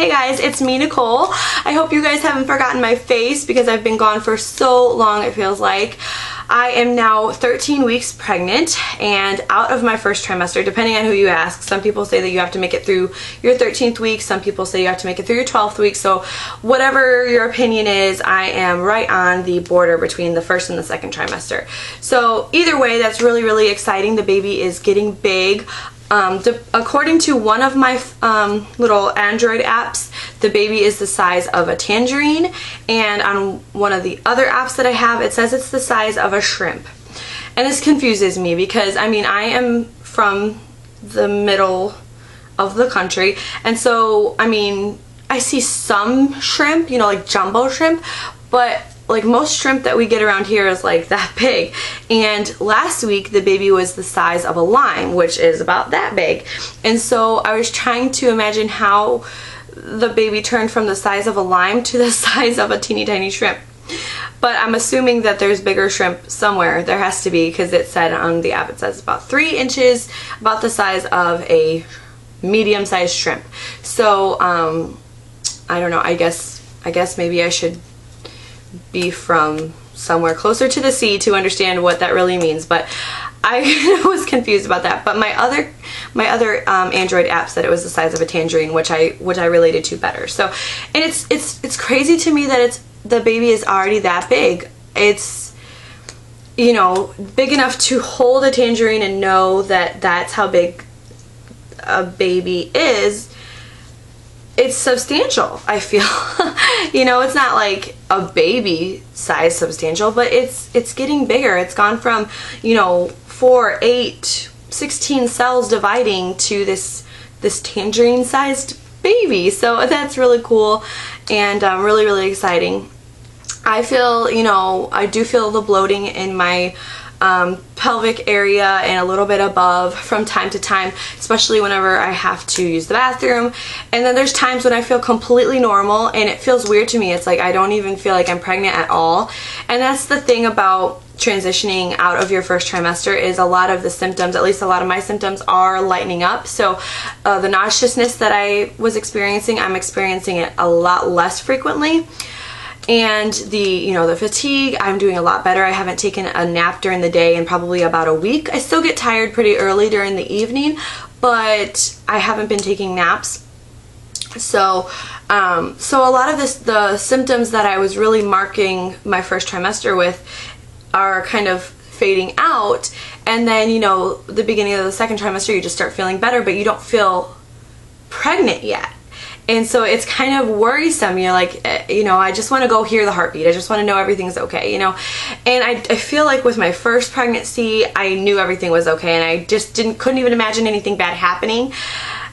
Hey guys, it's me, Nicole. I hope you guys haven't forgotten my face because I've been gone for so long, it feels like. I am now 13 weeks pregnant and out of my first trimester, depending on who you ask. Some people say that you have to make it through your 13th week. Some people say you have to make it through your 12th week. So whatever your opinion is, I am right on the border between the first and the second trimester. So either way, that's really, really exciting. The baby is getting big. According to one of my little Android apps, the baby is the size of a tangerine, and on one of the other apps that I have, it says it's the size of a shrimp. And this confuses me because, I mean, I am from the middle of the country, and so, I mean, I see some shrimp, you know, like jumbo shrimp, but like most shrimp that we get around here is like that big. And last week the baby was the size of a lime, which is about that big. And so I was trying to imagine how the baby turned from the size of a lime to the size of a teeny tiny shrimp. But I'm assuming that there's bigger shrimp somewhere. There has to be, because it said on the app, it says about 3 inches, about the size of a medium-sized shrimp. So I don't know, I guess maybe I should be from somewhere closer to the sea to understand what that really means, but I was confused about that. But my other Android app said it was the size of a tangerine, which I related to better. So, and it's crazy to me that the baby is already that big. It's, you know, big enough to hold a tangerine and know that that's how big a baby is. It's substantial, I feel. You know, it's not like a baby size substantial, but it's getting bigger. It's gone from, you know, 4, 8, 16 cells dividing to this tangerine sized baby. So that's really cool and really, really exciting. I feel, you know, I do feel the bloating in my pelvic area and a little bit above from time to time, especially whenever I have to use the bathroom. And then there's times when I feel completely normal and it feels weird to me. It's like I don't even feel like I'm pregnant at all. And that's the thing about transitioning out of your first trimester, is a lot of the symptoms, at least a lot of my symptoms, are lightening up. So the nauseousness that I was experiencing, I'm experiencing it a lot less frequently. And the fatigue, I'm doing a lot better. I haven't taken a nap during the day in probably about a week. I still get tired pretty early during the evening, but I haven't been taking naps. So so a lot of the symptoms that I was really marking my first trimester with are kind of fading out. And then, you know, the beginning of the second trimester, you just start feeling better, but you don't feel pregnant yet. And so it's kind of worrisome. You're like, you know, I just want to go hear the heartbeat. I just want to know everything's okay, you know. And I feel like with my first pregnancy, I knew everything was okay, and I just couldn't even imagine anything bad happening.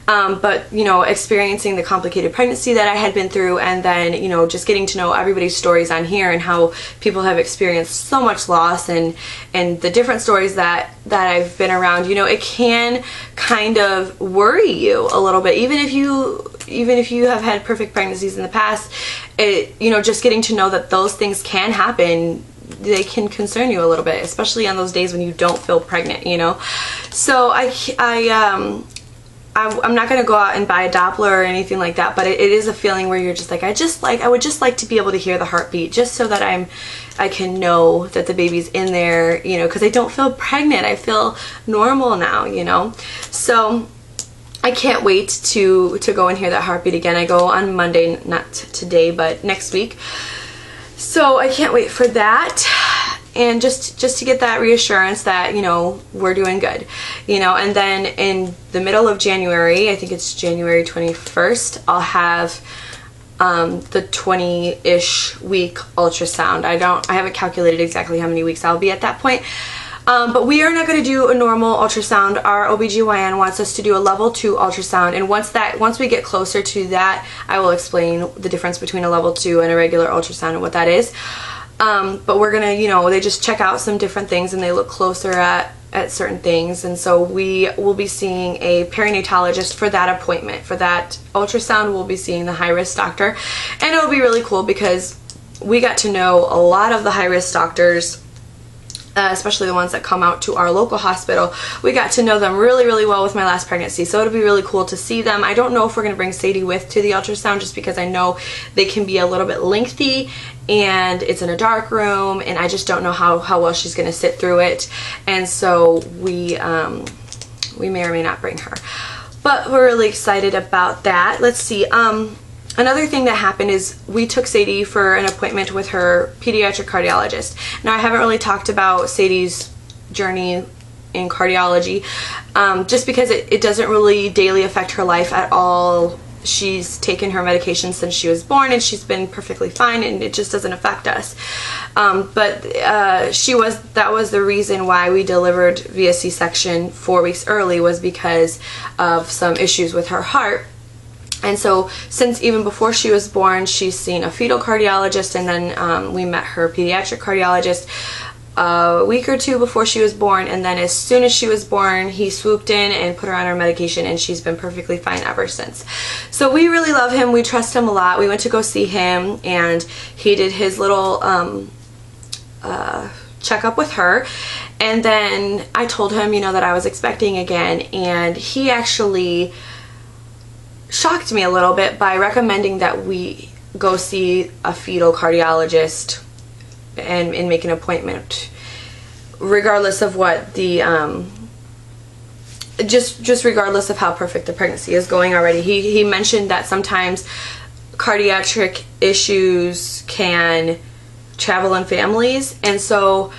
But, you know, experiencing the complicated pregnancy that I had been through, and then, you know, just getting to know everybody's stories on here and how people have experienced so much loss, and the different stories that I've been around, you know, it can kind of worry you a little bit, even if you have had perfect pregnancies in the past. You know, just getting to know that those things can happen, they can concern you a little bit, especially on those days when you don't feel pregnant, you know. So I'm not going to go out and buy a Doppler or anything like that, but it is a feeling where you're just like, I would just like to be able to hear the heartbeat, just so that I can know that the baby's in there, you know, because I don't feel pregnant. I feel normal now, you know. So I can't wait to go and hear that heartbeat again. I go on Monday, not today, but next week. So I can't wait for that. And just to get that reassurance that, you know, we're doing good, you know. And then in the middle of January, I think it's January 21st, I'll have the 20-ish week ultrasound. I haven't calculated exactly how many weeks I'll be at that point. But we are not going to do a normal ultrasound. Our OBGYN wants us to do a level 2 ultrasound, and once we get closer to that, I will explain the difference between a level 2 and a regular ultrasound and what that is. But we're gonna, you know, they just check out some different things and they look closer at certain things, and so we will be seeing a perinatologist for that appointment. For that ultrasound, we'll be seeing the high-risk doctor, and it'll be really cool because we got to know a lot of the high-risk doctors especially the ones that come out to our local hospital. We got to know them really, really well with my last pregnancy, so it'll be really cool to see them. I don't know if we're going to bring Sadie with to the ultrasound, just because I know they can be a little bit lengthy and it's in a dark room, and I just don't know how well she's going to sit through it, and so we may or may not bring her. But we're really excited about that. Let's see. Another thing that happened is we took Sadie for an appointment with her pediatric cardiologist. Now, I haven't really talked about Sadie's journey in cardiology, just because it doesn't really daily affect her life at all. She's taken her medication since she was born, and she's been perfectly fine, and it just doesn't affect us. But that was the reason why we delivered via C-section 4 weeks early, was because of some issues with her heart. And so since even before she was born, she's seen a fetal cardiologist, and then we met her pediatric cardiologist a week or two before she was born, and then as soon as she was born, he swooped in and put her on her medication, and she's been perfectly fine ever since. So we really love him. We trust him a lot. We went to go see him, and he did his little checkup with her, and then I told him, you know, that I was expecting again, and he actually shocked me a little bit by recommending that we go see a fetal cardiologist and make an appointment, regardless of what the just regardless of how perfect the pregnancy is going already. He mentioned that sometimes cardiac issues can travel in families, and so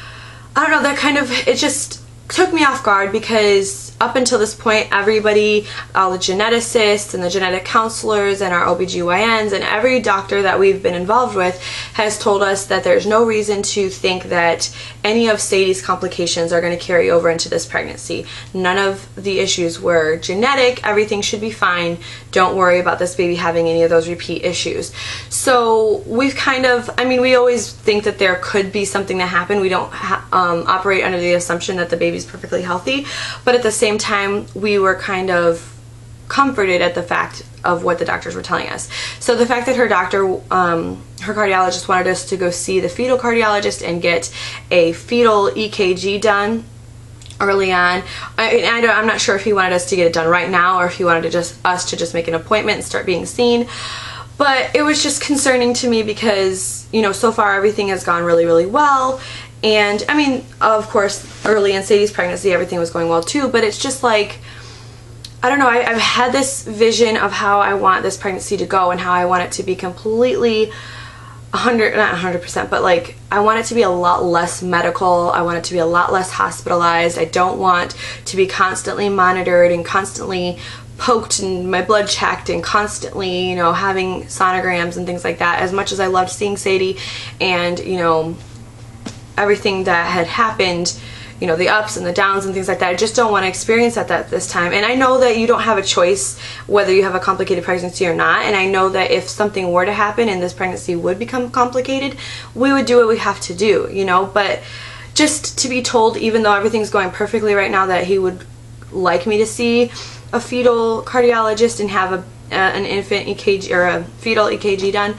I don't know, that kind of, it just took me off guard, because up until this point, everybody, all the geneticists and the genetic counselors and our OBGYNs and every doctor that we've been involved with has told us that there's no reason to think that any of Sadie's complications are going to carry over into this pregnancy. None of the issues were genetic. Everything should be fine. Don't worry about this baby having any of those repeat issues. So we've kind of, I mean, we always think that there could be something that happened. We don't operate under the assumption that the baby's perfectly healthy, but at the same time, we were kind of comforted at the fact of what the doctors were telling us. So the fact that her doctor, her cardiologist, wanted us to go see the fetal cardiologist and get a fetal EKG done early on. I'm not sure if he wanted us to get it done right now, or if he wanted us to just make an appointment and start being seen. But it was just concerning to me, because, you know, so far everything has gone really, really well. And I mean, of course, early in Sadie's pregnancy, everything was going well too, but it's just like, I don't know, I've had this vision of how I want this pregnancy to go, and how I want it to be completely not 100%, but like, I want it to be a lot less medical. I want it to be a lot less hospitalized. I don't want to be constantly monitored and constantly poked and my blood checked and constantly, you know, having sonograms and things like that. As much as I loved seeing Sadie and, you know, everything that had happened, you know, the ups and the downs and things like that, I just don't want to experience that this time. And I know that you don't have a choice whether you have a complicated pregnancy or not, and I know that if something were to happen and this pregnancy would become complicated, we would do what we have to do, you know. But just to be told, even though everything's going perfectly right now, that he would like me to see a fetal cardiologist and have an infant EKG or a fetal EKG done,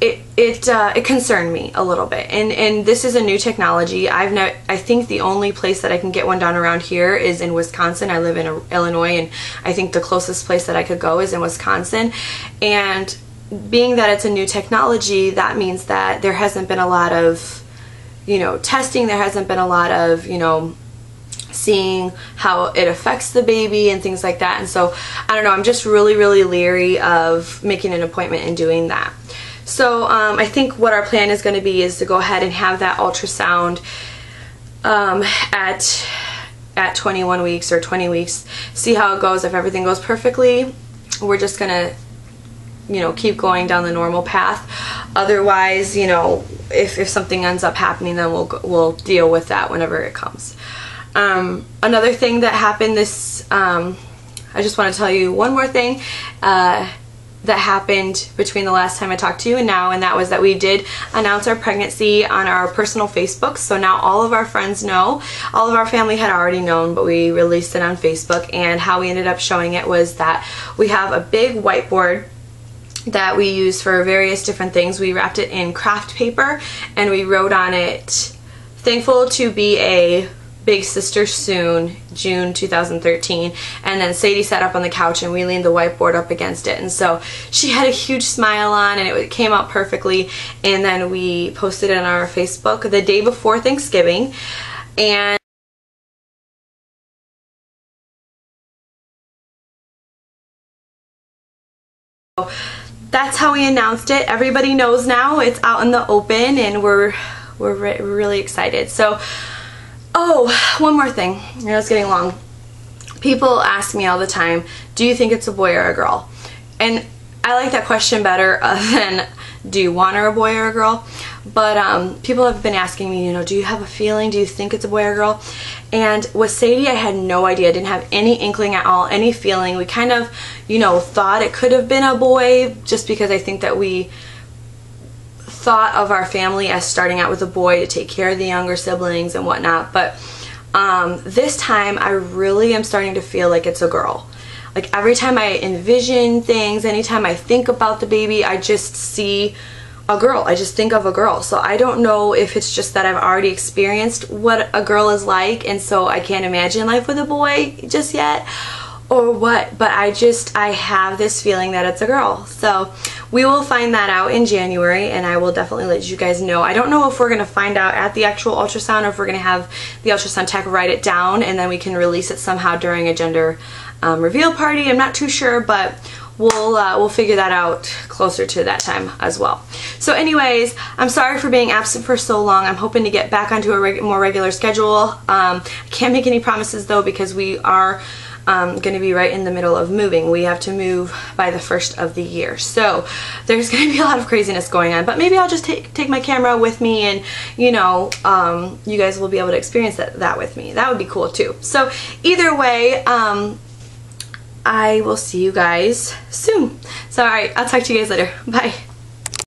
it concerned me a little bit. And this is a new technology. I think the only place that I can get one done around here is in Wisconsin. I live in Illinois, and I think the closest place that I could go is in Wisconsin. And being that it's a new technology, that means that there hasn't been a lot of, you know, testing. There hasn't been a lot of, you know, seeing how it affects the baby and things like that. And so, I don't know, I'm just really, really leery of making an appointment and doing that. So I think what our plan is going to be is to go ahead and have that ultrasound at 21 weeks or 20 weeks, see how it goes. If everything goes perfectly, we're just going to, you know, keep going down the normal path. Otherwise, you know, if something ends up happening, then we'll deal with that whenever it comes. Another thing that happened I just want to tell you one more thing that happened between the last time I talked to you and now, and that was that we did announce our pregnancy on our personal Facebook. So now all of our friends know. All of our family had already known, but we released it on Facebook, and how we ended up showing it was that we have a big whiteboard that we use for various different things. We wrapped it in craft paper and we wrote on it thankful to be a big sister soon, June 2013, and then Sadie sat up on the couch and we leaned the whiteboard up against it, and so she had a huge smile on and it came out perfectly, and then we posted it on our Facebook the day before Thanksgiving, and that's how we announced it. Everybody knows now, it's out in the open, and we're really excited. So, oh, one more thing. I know it's getting long. People ask me all the time, do you think it's a boy or a girl? And I like that question better than do you want her a boy or a girl? But people have been asking me, you know, do you have a feeling? Do you think it's a boy or a girl? And with Sadie, I had no idea. I didn't have any inkling at all, any feeling. We kind of, you know, thought it could have been a boy just because I think that we thought of our family as starting out with a boy to take care of the younger siblings and whatnot, but this time I really am starting to feel like it's a girl. Like every time I envision things, anytime I think about the baby, I just see a girl. I just think of a girl. So I don't know if it's just that I've already experienced what a girl is like, and so I can't imagine life with a boy just yet, or what, but I have this feeling that it's a girl. So we will find that out in January, and I will definitely let you guys know. I don't know if we're going to find out at the actual ultrasound or if we're going to have the ultrasound tech write it down and then we can release it somehow during a gender reveal party. I'm not too sure, but we'll figure that out closer to that time as well. So anyways, I'm sorry for being absent for so long. I'm hoping to get back onto a more regular schedule. I can't make any promises though, because we are going to be right in the middle of moving. We have to move by the 1st of the year, so there's going to be a lot of craziness going on, but maybe I'll just take my camera with me, and you know, you guys will be able to experience that with me. That would be cool too. So either way, I will see you guys soon. So alright, I'll talk to you guys later. Bye.